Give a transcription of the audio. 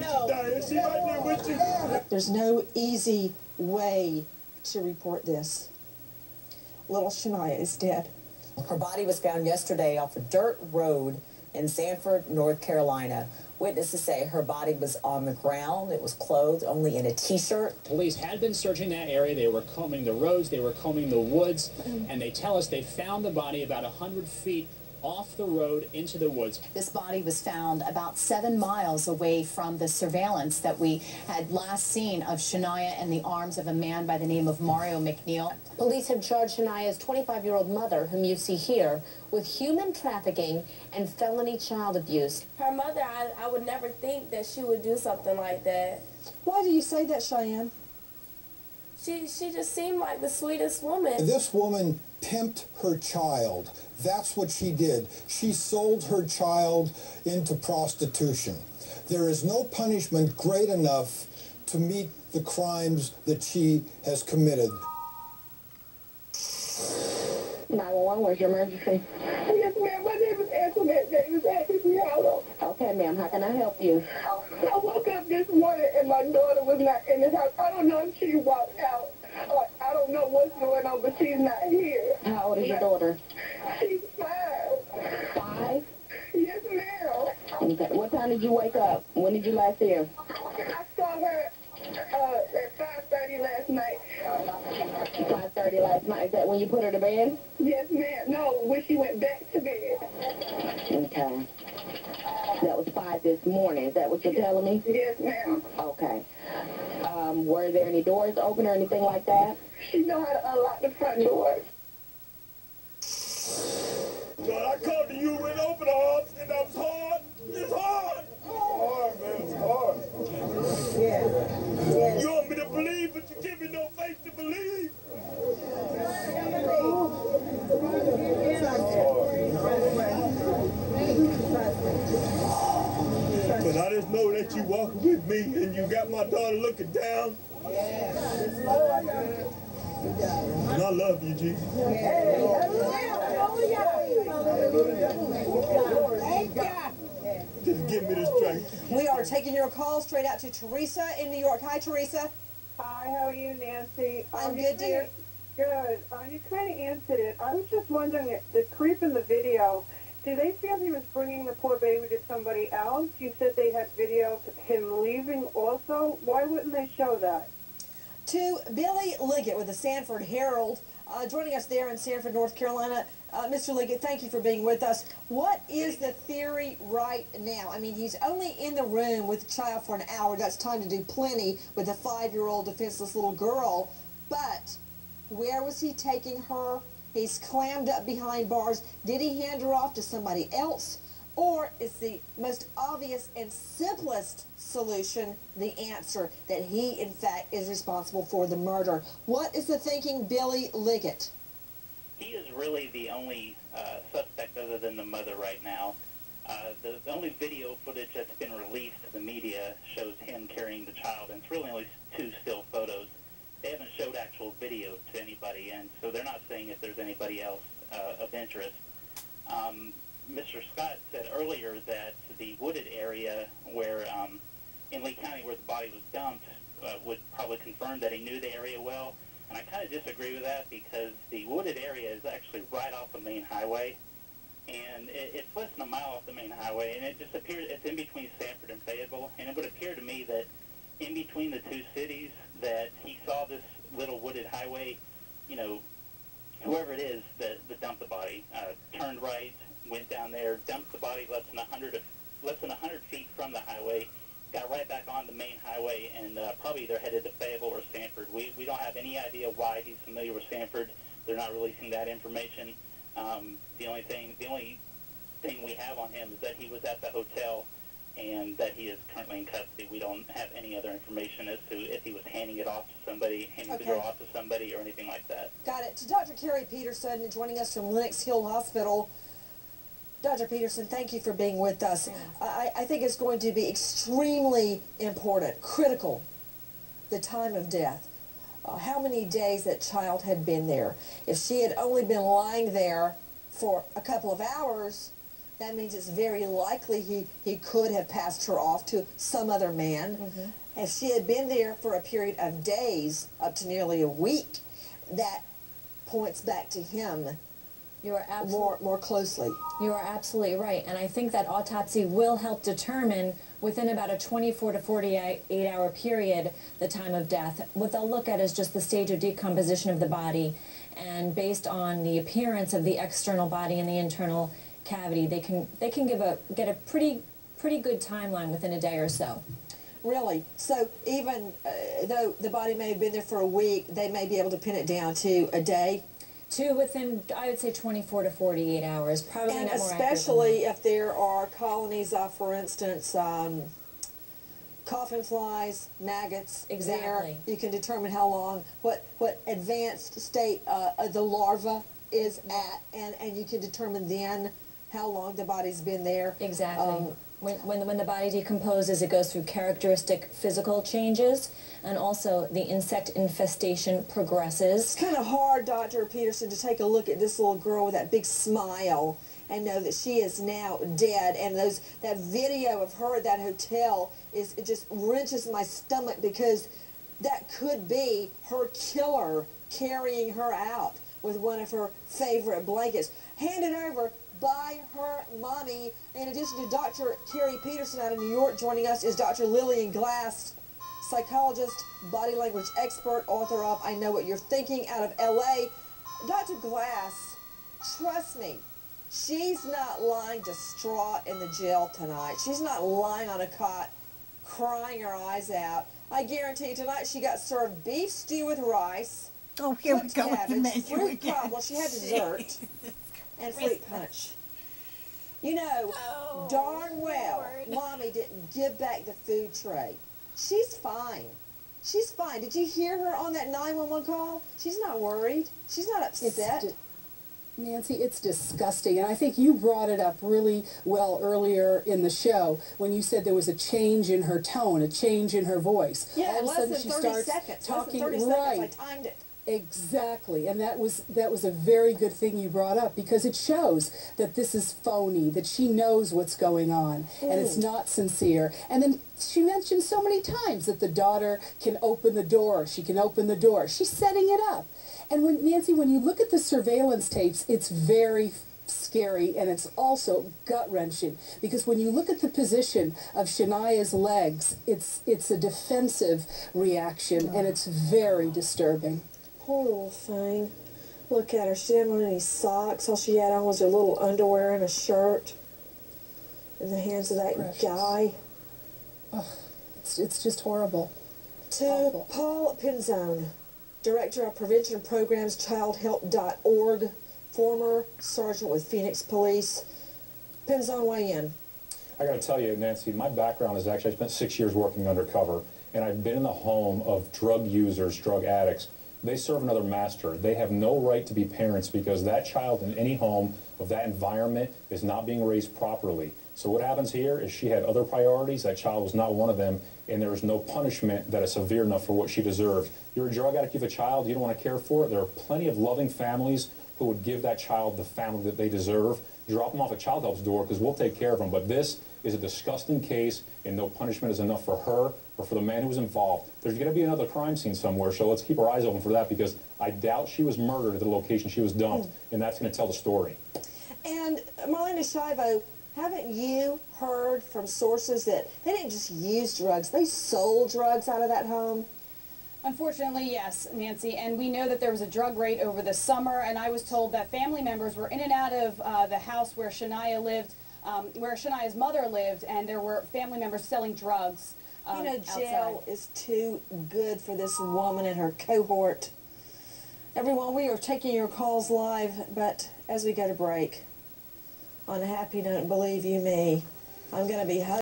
Shaniya. She right there with you. There's no easy way to report this. Little Shaniya is dead. Her body was found yesterday off a dirt road in Sanford, North Carolina. Witnesses say her body was on the ground. It was clothed only in a T-shirt. Police had been searching that area. They were combing the roads. They were combing the woods. And they tell us they found the body about 100 feet off the road into the woods. This body was found about 7 miles away from the surveillance that we had last seen of Shaniya in the arms of a man by the name of Mario McNeil. Police have charged Shaniya's 25-year-old mother, whom you see here, with human trafficking and felony child abuse. Her mother, I would never think that she would do something like that. Why do you say that, Cheyenne? She just seemed like the sweetest woman. This woman pimped her child. That's what she did. She sold her child into prostitution. There is no punishment great enough to meet the crimes that she has committed. 911, where's your emergency? Yes, ma'am. My name is Antoinette Davis. Okay, ma'am. How can I help you? I woke up this morning and my daughter was not in the house. I don't know if she walked out. I don't know what's going on, but she's not here. How old is your daughter? She's 5. 5? Yes, ma'am. Okay. What time did you wake up? When did you last see her? I saw her at 5:30 last night. 5:30 last night. Is that when you put her to bed? Yes, ma'am. No, when she went back to bed. Okay. That was 5 this morning. Is that what you're telling me? Yes, ma'am. Okay. Were there any doors open or anything like that? She know how to unlock the front doors. God, I come to you with open arms, and that's hard. It's hard. It's hard, man. It's hard. Yeah. You want me to believe, but you give me no faith to believe. But I just know that you walking with me, and you got my daughter looking down. And I love you, Jesus. Just give me the strength. We are taking your call straight out to Teresa in New York. Hi, Teresa. Hi, how are you, Nancy? I'm good, dear. Good. You kind of answered it. I was just wondering, if the creep in the video, do they feel he was bringing the poor baby to somebody else? You said they had video of him leaving also. Why wouldn't they show that? To Billy Liggett with the Sanford Herald, joining us there in Sanford, North Carolina. Mr. Liggett, thank you for being with us. What is the theory right now? I mean, he's only in the room with the child for an hour. That's time to do plenty with a 5-year-old defenseless little girl. But where was he taking her? He's clammed up behind bars. Did he hand her off to somebody else? Or is the most obvious and simplest solution the answer that he, in fact, is responsible for the murder? What is the thinking, Billy Liggett? He is really the only suspect other than the mother right now. The only video footage that's been released to the media shows him carrying the child, and it's really only 2 still photos. They haven't showed actual video to anybody, and so they're not saying if there's anybody else of interest. Mr. Scott said earlier that the wooded area where, in Lee County where the body was dumped, would probably confirm that he knew the area well. And I kind of disagree with that because the wooded area is actually right off the main highway. And it's less than a mile off the main highway, and it just appears it's in between Sanford and Fayetteville. And it would appear to me that in between the 2 cities that he saw this little wooded highway, you know, whoever it is that dumped the body, turned right, went down there, dumped the body less than 100 feet from the highway, got right back on the main highway, and probably either headed to Fayetteville or Sanford. We don't have any idea why he's familiar with Sanford. They're not releasing that information. The only thing we have on him is that he was at the hotel and that he is currently in custody. We don't have any other information as to if he was handing it off to somebody, handing the girl off to somebody, or anything like that. Got it. To Dr. Carrie Peterson, joining us from Lenox Hill Hospital. Dr. Peterson, thank you for being with us. I think it's going to be extremely important, critical, the time of death. How many days that child had been there. If she had only been lying there for a couple of hours, that means it's very likely he could have passed her off to some other man. If she had been there for a period of days, up to nearly a week, that points back to him more closely. You are absolutely right, and I think that autopsy will help determine within about a 24 to 48 hour period the time of death. What they'll look at is just the stage of decomposition of the body, and based on the appearance of the external body and the internal cavity, they can get a pretty good timeline within a day or so. Really? So even though the body may have been there for a week, they may be able to pin it down to a day? To within, I would say, 24 to 48 hours, probably and not more especially if there are colonies of, for instance, coffin flies, maggots. Exactly. There, you can determine how long, what advanced state the larva is at, and you can determine then how long the body's been there. Exactly. When the body decomposes, it goes through characteristic physical changes, and also the insect infestation progresses. It's kind of hard, Dr. Peterson, to take a look at this little girl with that big smile and know that she is now dead. And that video of her at that hotel it just wrenches my stomach, because that could be her killer carrying her out with one of her favorite blankets, handed over by her mommy. In addition to Dr. Carrie Peterson out of New York, joining us is Dr. Lillian Glass, psychologist, body language expert, author of I Know What You're Thinking, out of L.A. Dr. Glass, trust me, she's not lying distraught in the jail tonight. She's not lying on a cot crying her eyes out. I guarantee you tonight she got served beef stew with rice. Oh, here we go with the cabbage, menu fruit again. pie. Well, she had dessert and fruit punch. You know, darn well, Mommy didn't give back the food tray. She's fine. She's fine. Did you hear her on that 911 call? She's not worried. She's not upset. Nancy, it's disgusting, and I think you brought it up really well earlier in the show when you said there was a change in her tone, a change in her voice. Yeah, all of a less sudden than she 30 starts seconds. talking Less than 30 right. seconds. I timed it. Exactly, and that was a very good thing you brought up, because it shows that this is phony, that she knows what's going on, and it's not sincere. And then she mentioned so many times that the daughter can open the door, she can open the door. She's setting it up. And Nancy, when you look at the surveillance tapes, it's very scary, and it's also gut-wrenching, because when you look at the position of Shaniya's legs, it's a defensive reaction, and it's very disturbing. Poor little thing. Look at her. She didn't have any socks. All she had on was her little underwear and a shirt in the hands of that guy. Oh, it's just horrible. To Awful. Paul Pinzone, Director of Prevention Programs, childhelp.org, former sergeant with Phoenix Police. Pinzone, weigh in. I got to tell you, Nancy, my background is actually I spent 6 years working undercover, and I've been in the home of drug users, drug addicts. They serve another master. They have no right to be parents, because that child in any home of that environment is not being raised properly. So what happens here is she had other priorities. That child was not one of them, and there is no punishment that is severe enough for what she deserved. You're a drug addict, you have a child, you don't want to care for it. There are plenty of loving families who would give that child the family that they deserve. Drop them off at Child Help's door, because we'll take care of them. But this is a disgusting case, and no punishment is enough for her or for the man who was involved. There's going to be another crime scene somewhere, so let's keep our eyes open for that, because I doubt she was murdered at the location she was dumped, and that's going to tell the story. And Marlena Shivo, haven't you heard from sources that they didn't just use drugs, they sold drugs out of that home? Unfortunately, yes, Nancy, and we know that there was a drug raid over the summer, and I was told that family members were in and out of the house where Shaniya lived, where Shaniya's mother lived, and there were family members selling drugs You know, jail is too good for this woman and her cohort. Everyone, we are taking your calls live, but as we go to break, on a happy note, believe you me, I'm going to be